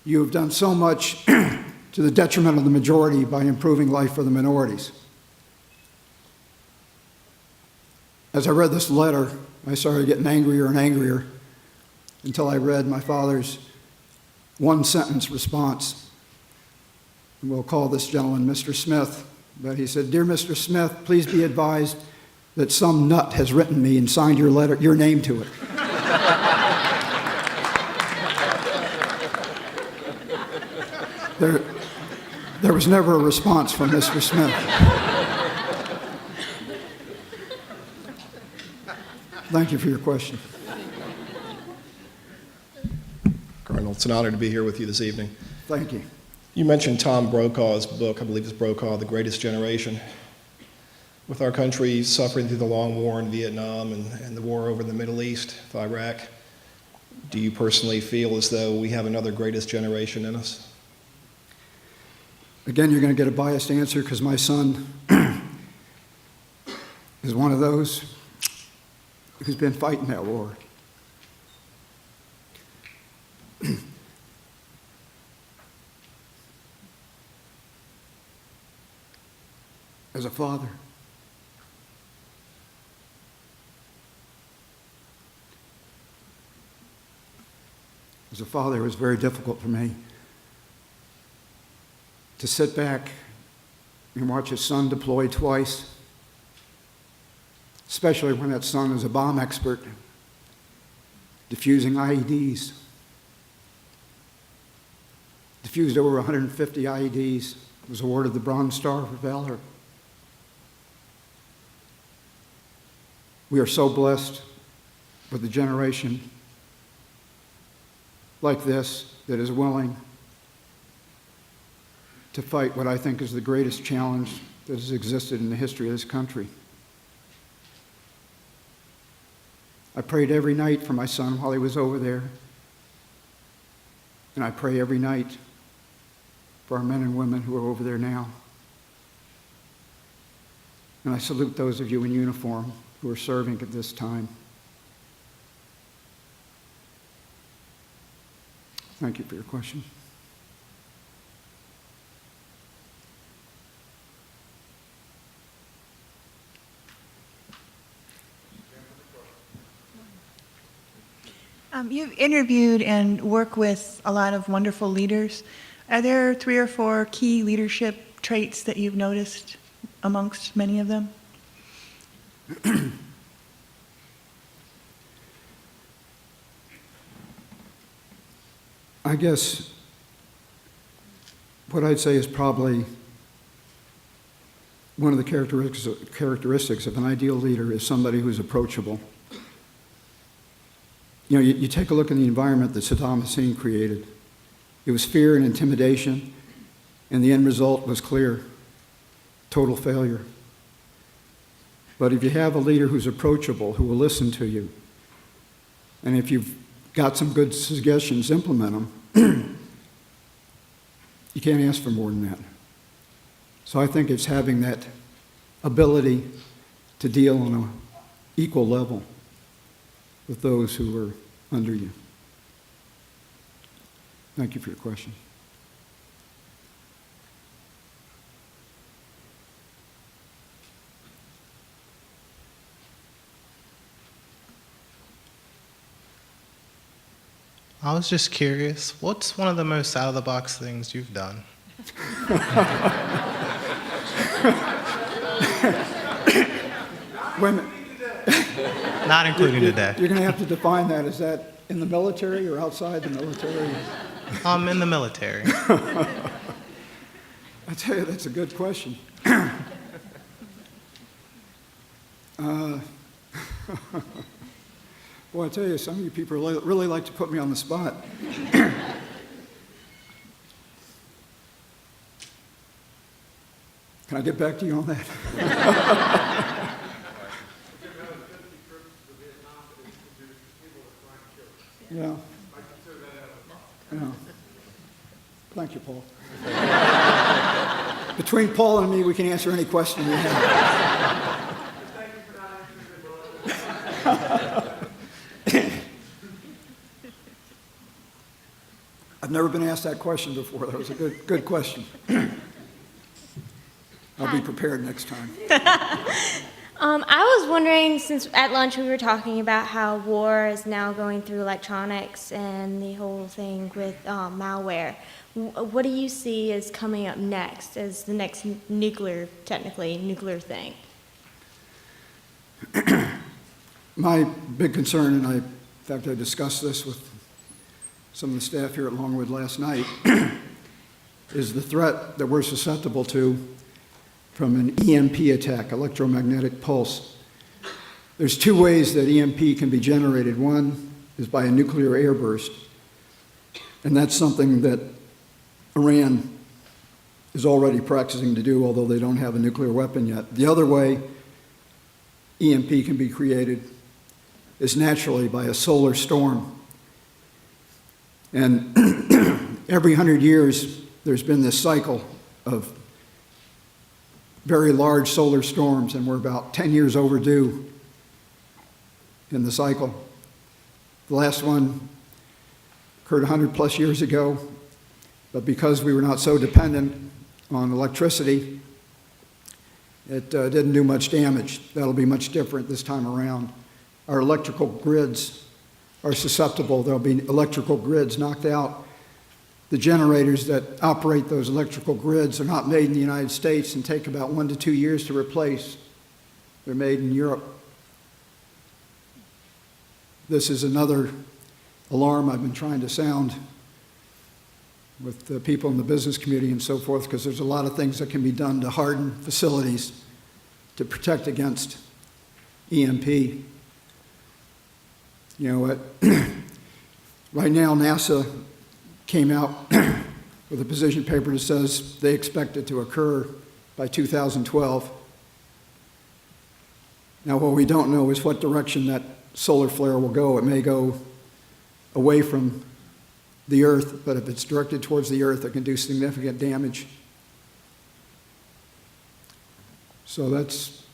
"You have done so much to the detriment of the majority by improving life for the minorities." As I read this letter, I started getting angrier and angrier until I read my father's one-sentence response. And we'll call this gentleman Mr. Smith. But he said, "Dear Mr. Smith, please be advised that some nut has written me and signed your letter, your name to it." There was never a response from Mr. Smith. Thank you for your question. Colonel, it's an honor to be here with you this evening. Thank you. You mentioned Tom Brokaw's book, I believe it's Brokaw, The Greatest Generation. With our country suffering through the long war in Vietnam and the war over in the Middle East, with Iraq, do you personally feel as though we have another greatest generation in us? Again, you're going to get a biased answer because my son is one of those who's been fighting that war. As a father, it was very difficult for me to sit back and watch his son deploy twice, especially when that son is a bomb expert, defusing IEDs. Diffused over 150 IEDs, was awarded the Bronze Star for valor. We are so blessed with a generation like this that is willing to fight what I think is the greatest challenge that has existed in the history of this country. I prayed every night for my son while he was over there, and I pray every night for our men and women who are over there now. And I salute those of you in uniform who are serving at this time. Thank you for your question. You've interviewed and worked with a lot of wonderful leaders. Are there 3 or 4 key leadership traits that you've noticed amongst many of them? I guess what I'd say is probably one of the characteristics of an ideal leader is somebody who's approachable. You know, you take a look in the environment that Saddam Hussein created. It was fear and intimidation, and the end result was clear: total failure. But if you have a leader who's approachable, who will listen to you, and if you've got some good suggestions, implement them, you can't ask for more than that. So I think it's having that ability to deal on an equal level with those who are under you. Thank you for your question. I was just curious, what's one of the most out-of-the-box things you've done? Women. Not including today. You're going to have to define that. Is that in the military or outside the military? I'm in the military. I tell you, that's a good question. Well, I tell you, some of you people really like to put me on the spot. Can I get back to you on that? Yeah. Yeah. Thank you, Paul. Between Paul and me, we can answer any question you have. I've never been asked that question before. That was a good question. I'll be prepared next time. I was wondering, since at lunch we were talking about how war is now going through electronics and the whole thing with malware, what do you see as coming up next, as the next technically nuclear thing? My big concern, and in fact I discussed this with some of the staff here at Longwood last night, is the threat that we're susceptible to from an EMP attack, electromagnetic pulse. There's two ways that EMP can be generated. One is by a nuclear airburst, and that's something that Iran is already practicing to do, although they don't have a nuclear weapon yet. The other way EMP can be created is naturally by a solar storm. And every 100 years, there's been this cycle of very large solar storms, and we're about 10 years overdue in the cycle. The last one occurred 100 plus years ago, but because we were not so dependent on electricity, it didn't do much damage. That'll be much different this time around. Our electrical grids are susceptible. There'll be electrical grids knocked out. The generators that operate those electrical grids are not made in the United States and take about 1 to 2 years to replace. They're made in Europe. This is another alarm I've been trying to sound with the people in the business community and so forth, because there's a lot of things that can be done to harden facilities to protect against EMP. You know what? Right now, NASA came out with a position paper that says they expect it to occur by 2012. Now, what we don't know is what direction that solar flare will go. It may go away from the Earth, but if it's directed towards the Earth, it can do significant damage. So that's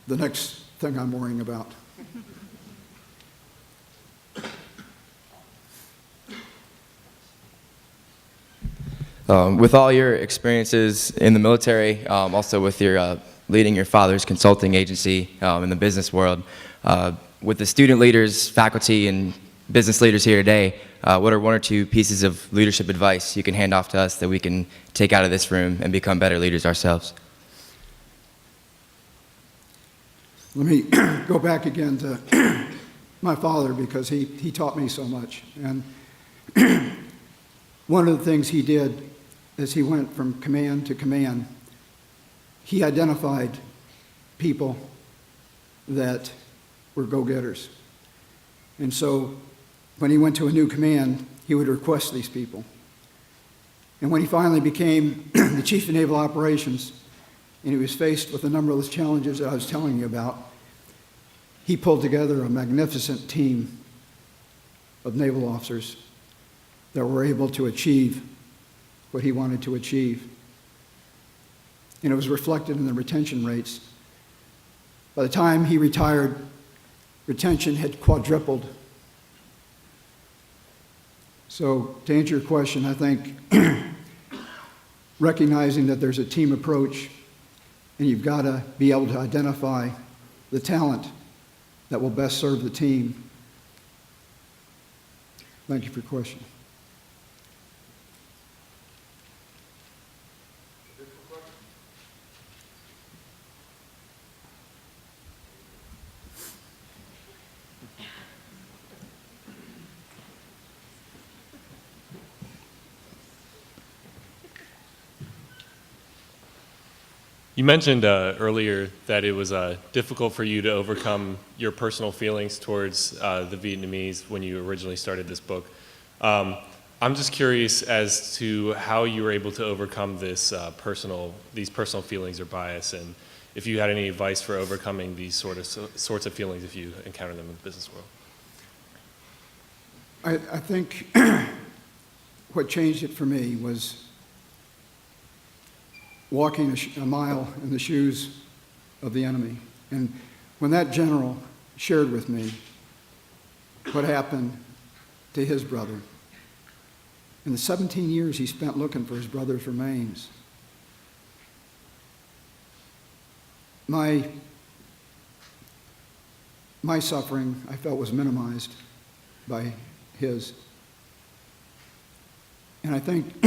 the next thing I'm worrying about. With all your experiences in the military, also with your leading your father's consulting agency in the business world, with the student leaders, faculty, and business leaders here today, what are 1 or 2 pieces of leadership advice you can hand off to us that we can take out of this room and become better leaders ourselves? Let me go back again to my father, because he taught me so much. And one of the things he did as he went from command to command, he identified people that were go-getters. And so when he went to a new command, he would request these people. And when he finally became the Chief of Naval Operations, and he was faced with a number of those challenges that I was telling you about, he pulled together a magnificent team of naval officers that were able to achieve what he wanted to achieve. And it was reflected in the retention rates. By the time he retired, retention had quadrupled. So to answer your question, I think recognizing that there's a team approach, and you've got to be able to identify the talent that will best serve the team. Thank you for your question. You mentioned earlier that it was difficult for you to overcome your personal feelings towards the Vietnamese when you originally started this book. I'm just curious as to how you were able to overcome these personal feelings or bias, and if you had any advice for overcoming these sorts of feelings if you encounter them in the business world. I think what changed it for me was walking a mile in the shoes of the enemy. And when that general shared with me what happened to his brother, in the 17 years he spent looking for his brother's remains, my suffering, I felt, was minimized by his. And I think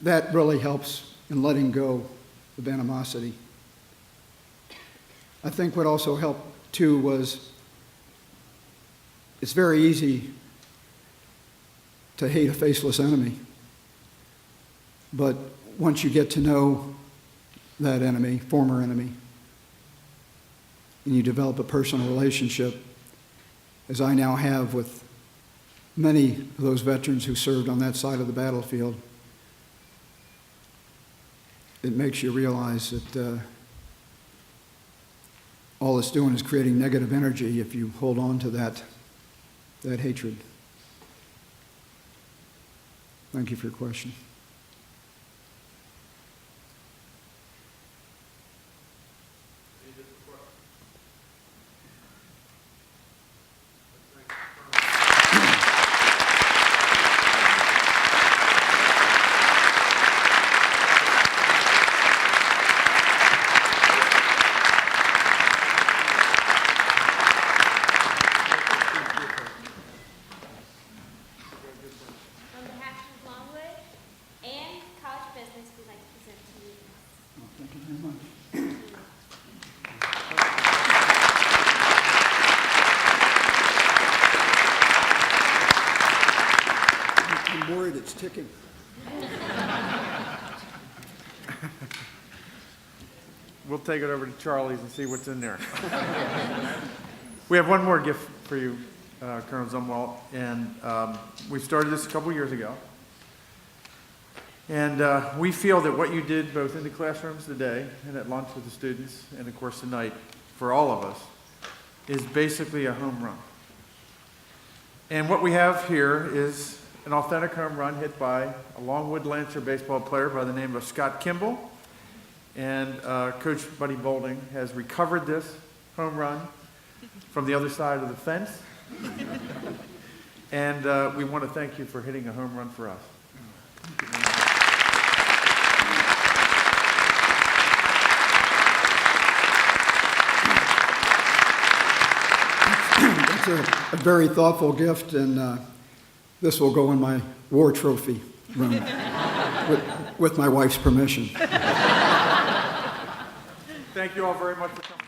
that really helps in letting go of animosity. I think what also helped, too, was it's very easy to hate a faceless enemy. But once you get to know that enemy, former enemy, and you develop a personal relationship, as I now have with many of those veterans who served on that side of the battlefield, it makes you realize that all it's doing is creating negative energy if you hold on to that hatred. Thank you for your question. On behalf of Longwood and College Business, we'd like to present to you. Thank you very much. I'm worried it's ticking. We'll take it over to Charlie's and see what's in there. We have one more gift for you, Colonel Zumwalt, and we started this a couple years ago. And we feel that what you did both in the classrooms today and at lunch with the students, and of course tonight for all of us, is basically a home run. And what we have here is an authentic home run hit by a Longwood Lancer baseball player by the name of Scott Kimball. And Coach Buddy Bolding has recovered this home run from the other side of the fence. And we want to thank you for hitting a home run for us. It's a very thoughtful gift, and this will go in my war trophy room with my wife's permission. Thank you all very much for coming.